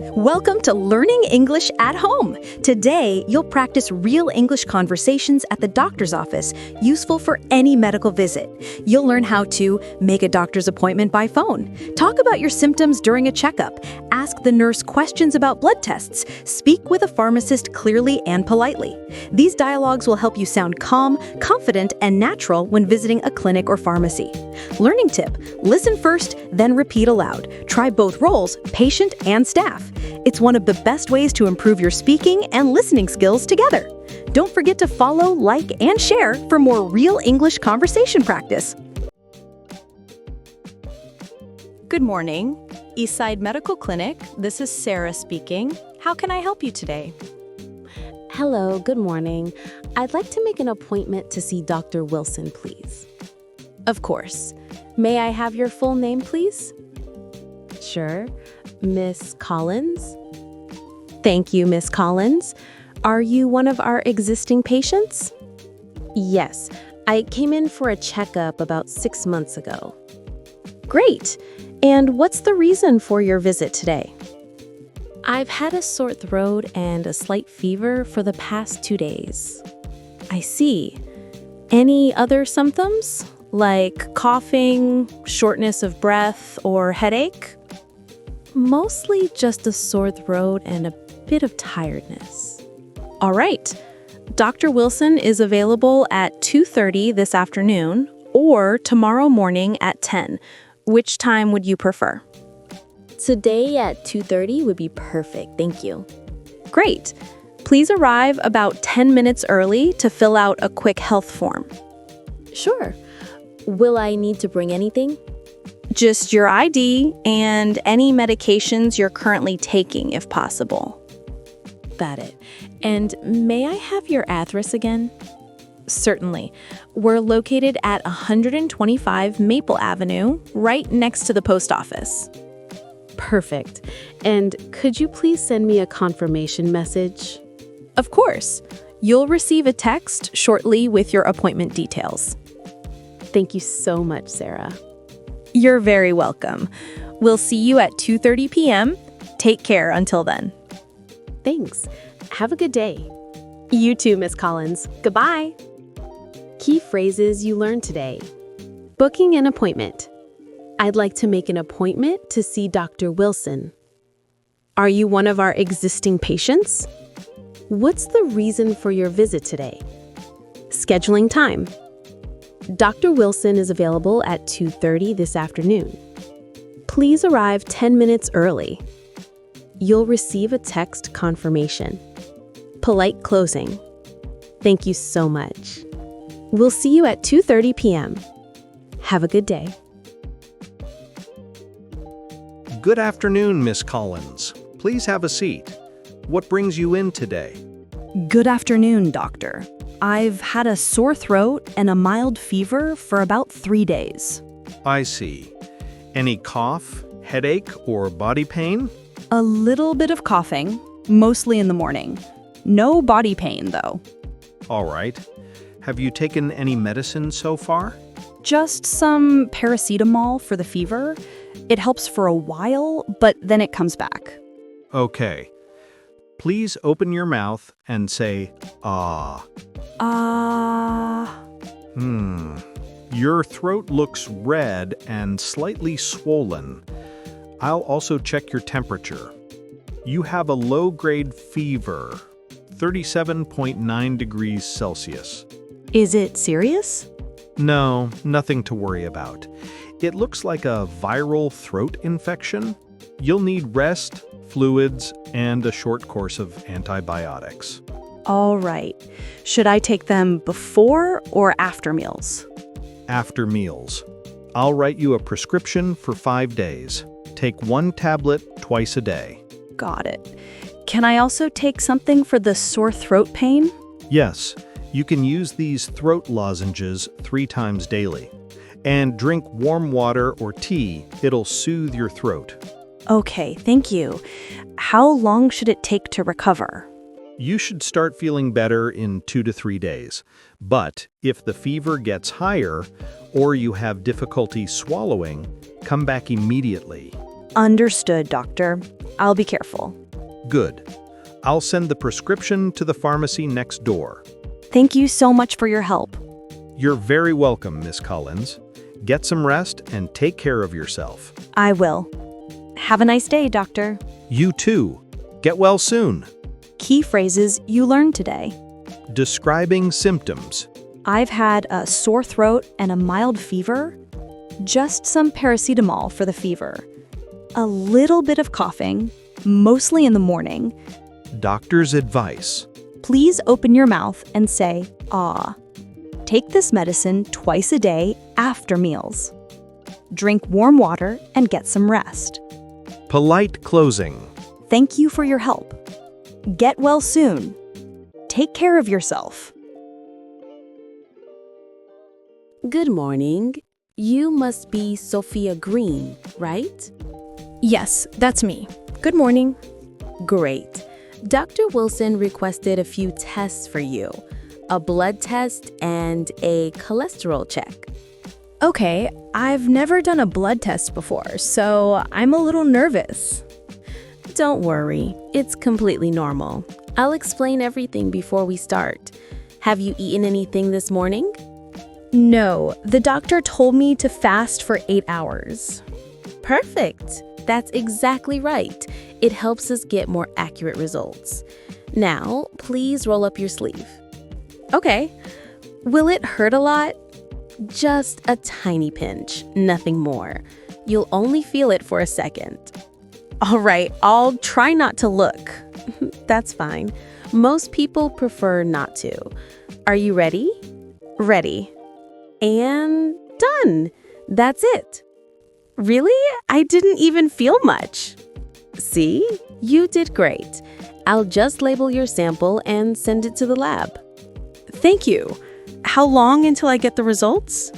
Welcome to Learning English at Home. Today, you'll practice real English conversations at the doctor's office, useful for any medical visit. You'll learn how to make a doctor's appointment by phone, talk about your symptoms during a checkup, ask the nurse questions about blood tests, speak with a pharmacist clearly and politely. These dialogues will help you sound calm, confident, and natural when visiting a clinic or pharmacy. Learning tip: listen first, then repeat aloud. Try both roles, patient and staff. It's one of the best ways to improve your speaking and listening skills together. Don't forget to follow, like, and share for more real English conversation practice. Good morning. Eastside Medical Clinic. This is Sarah speaking. How can I help you today? Hello, good morning. I'd like to make an appointment to see Dr. Wilson, please. Of course. May I have your full name, please? Sure. Ms.Collins? Thank you, Ms. Collins. Are you one of our existing patients? Yes. I came in for a checkup about 6 months ago. Great. And what's the reason for your visit today? I've had a sore throat and a slight fever for the past 2 days. I see. Any other symptoms, like coughing, shortness of breath, or headache? Mostly just a sore throat and a bit of tiredness. All right. Dr. Wilson is available at 2:30 this afternoon or tomorrow morning at 10. Which time would you prefer? Today at 2:30 would be perfect, thank you. Great. Please arrive about 10 minutes early to fill out a quick health form. Sure. Will I need to bring anything? Just your ID and any medications you're currently taking, if possible. Got it. And may I have your address again? Certainly. We're located at 125 Maple Avenue, right next to the post office. Perfect. And could you please send me a confirmation message? Of course. You'll receive a text shortly with your appointment details. Thank you so much, Sarah. You're very welcome. We'll see you at 2:30 p.m. Take care until then. Thanks. Have a good day. You too, Ms. Collins. Goodbye. Key phrases you learned today. Booking an appointment. I'd like to make an appointment to see Dr. Wilson. Are you one of our existing patients? What's the reason for your visit today? Scheduling time. Dr. Wilson is available at 2:30 this afternoon. Please arrive 10 minutes early. You'll receive a text confirmation. Polite closing. Thank you so much. We'll see you at 2:30 p.m. Have a good day. Good afternoon, Ms. Collins. Please have a seat. What brings you in today? Good afternoon, doctor. I've had a sore throat and a mild fever for about 3 days. I see. Any cough, headache, or body pain? A little bit of coughing, mostly in the morning. No body pain, though. All right. Have you taken any medicine so far? Just some paracetamol for the fever. It helps for a while, but then it comes back. Okay. Please open your mouth and say, ah. Your throat looks red and slightly swollen. I'll also check your temperature. You have a low-grade fever, 37.9 degrees Celsius. Is it serious? No, nothing to worry about. It looks like a viral throat infection. You'll need rest, fluids, and a short course of antibiotics. All right. Should I take them before or after meals? After meals. I'll write you a prescription for 5 days. Take 1 tablet twice a day. Got it. Can I also take something for the sore throat pain? Yes, you can use these throat lozenges 3 times daily. And drink warm water or tea. It'll soothe your throat. Okay, thank you. How long should it take to recover? You should start feeling better in 2 to 3 days. But if the fever gets higher or you have difficulty swallowing, come back immediately. Understood, doctor. I'll be careful. Good. I'll send the prescription to the pharmacy next door. Thank you so much for your help. You're very welcome, Ms. Collins. Get some rest and take care of yourself. I will. Have a nice day, doctor. You too. Get well soon. Key phrases you learned today. Describing symptoms. I've had a sore throat and a mild fever. Just some paracetamol for the fever. A little bit of coughing, mostly in the morning. Doctor's advice. Please open your mouth and say, ah. Take this medicine twice a day after meals. Drink warm water and get some rest. Polite closing. Thank you for your help. Get well soon. Take care of yourself. Good morning. You must be Sophia Green, right? Yes, that's me. Good morning. Great. Dr. Wilson requested a few tests for you. A blood test and a cholesterol check. Okay, I've never done a blood test before, so I'm a little nervous. Don't worry, it's completely normal. I'll explain everything before we start. Have you eaten anything this morning? No, the doctor told me to fast for 8 hours. Perfect. That's exactly right. It helps us get more accurate results. Now, please roll up your sleeve. Okay. Will it hurt a lot? Just a tiny pinch, nothing more. You'll only feel it for a second. All right, I'll try not to look. That's fine. Most people prefer not to. Are you ready? Ready. And done. That's it. Really? I didn't even feel much. See? You did great. I'll just label your sample and send it to the lab. Thank you. How long until I get the results?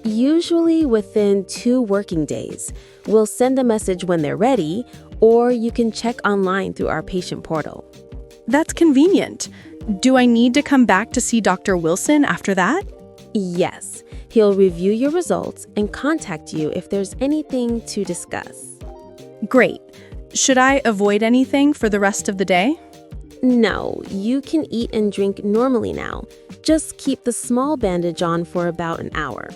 Usually within 2 working days. We'll send a message when they're ready, or you can check online through our patient portal. That's convenient. Do I need to come back to see Dr. Wilson after that? Yes, he'll review your results and contact you if there's anything to discuss. Great. Should I avoid anything for the rest of the day? No, you can eat and drink normally now. Just keep the small bandage on for about an hour.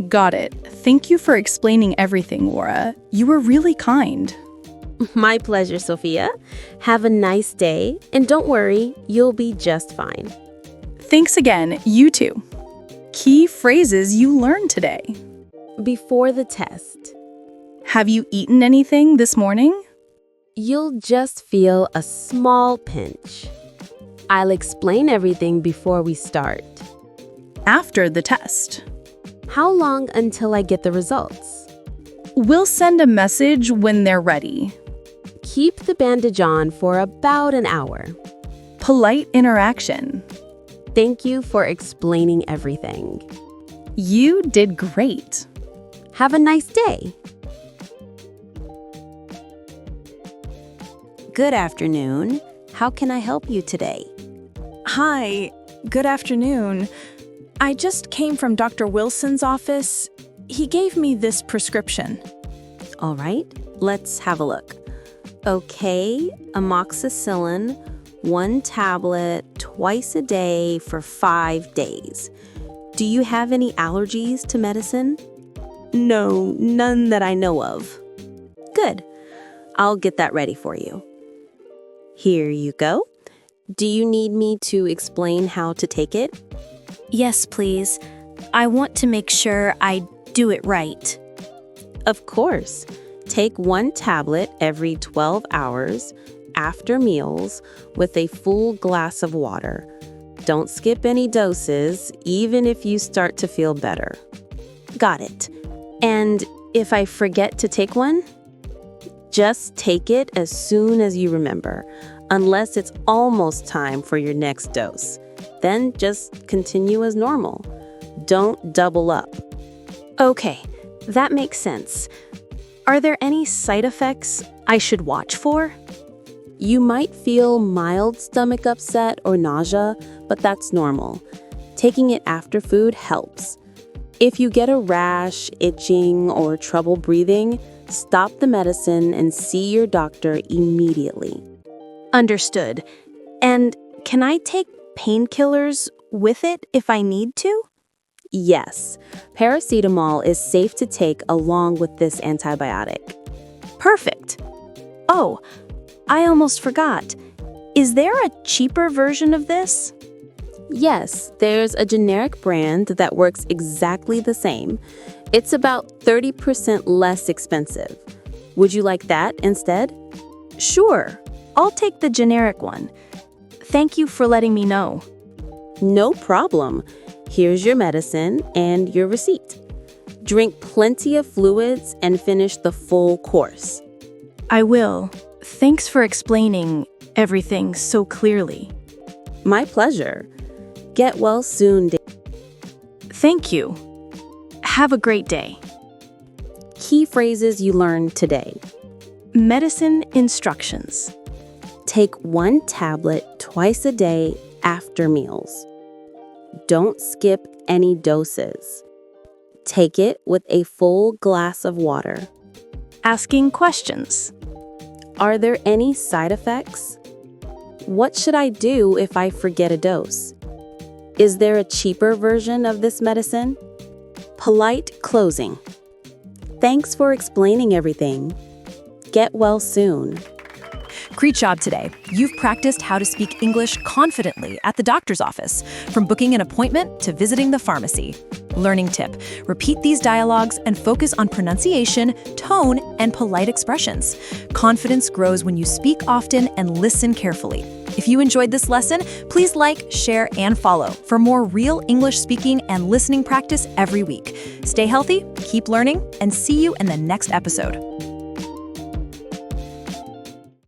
Got it. Thank you for explaining everything, Laura. You were really kind. My pleasure, Sophia. Have a nice day, and don't worry, you'll be just fine. Thanks again, you too. Key phrases you learned today. Before the test, Have you eaten anything this morning? you'll just feel a small pinch. I'll explain everything before we start. After the test. How long until I get the results? We'll send a message when they're ready. Keep the bandage on for about an hour. Polite interaction. Thank you for explaining everything. You did great. Have a nice day. Good afternoon. How can I help you today? Hi, good afternoon. I just came from Dr. Wilson's office. He gave me this prescription. All right, let's have a look. Okay, amoxicillin, 1 tablet twice a day for 5 days. Do you have any allergies to medicine? No, none that I know of. Good. I'll get that ready for you. Here you go. Do you need me to explain how to take it? Yes, please. I want to make sure I do it right. Of course. Take 1 tablet every 12 hours after meals with a full glass of water. Don't skip any doses, even if you start to feel better. Got it. And if I forget to take one, just take it as soon as you remember, unless it's almost time for your next dose. Then just continue as normal. Don't double up. Okay, that makes sense. Are there any side effects I should watch for? You might feel mild stomach upset or nausea, but that's normal. Taking it after food helps. If you get a rash, itching, or trouble breathing, Stop the medicine and see your doctor immediately. Understood. And can I take painkillers with it if I need to? Yes, paracetamol is safe to take along with this antibiotic. Perfect. Oh, I almost forgot. Is there a cheaper version of this? Yes, there's a generic brand that works exactly the same. It's about 30% less expensive. Would you like that instead? Sure. I'll take the generic one. Thank you for letting me know. No problem. Here's your medicine and your receipt. Drink plenty of fluids and finish the full course. I will. Thanks for explaining everything so clearly. My pleasure. Get well soon. Thank you. Have a great day. Key phrases you learned today. Medicine instructions. Take 1 tablet twice a day after meals. Don't skip any doses. Take it with a full glass of water. Asking questions. Are there any side effects? What should I do if I forget a dose? Is there a cheaper version of this medicine? Polite closing. Thanks for explaining everything. Get well soon. Great job today. You've practiced how to speak English confidently at the doctor's office, from booking an appointment to visiting the pharmacy. Learning tip: repeat these dialogues and focus on pronunciation, tone, and polite expressions. Confidence grows when you speak often and listen carefully. If you enjoyed this lesson, please like, share, and follow for more real English speaking and listening practice every week. Stay healthy, keep learning, and see you in the next episode.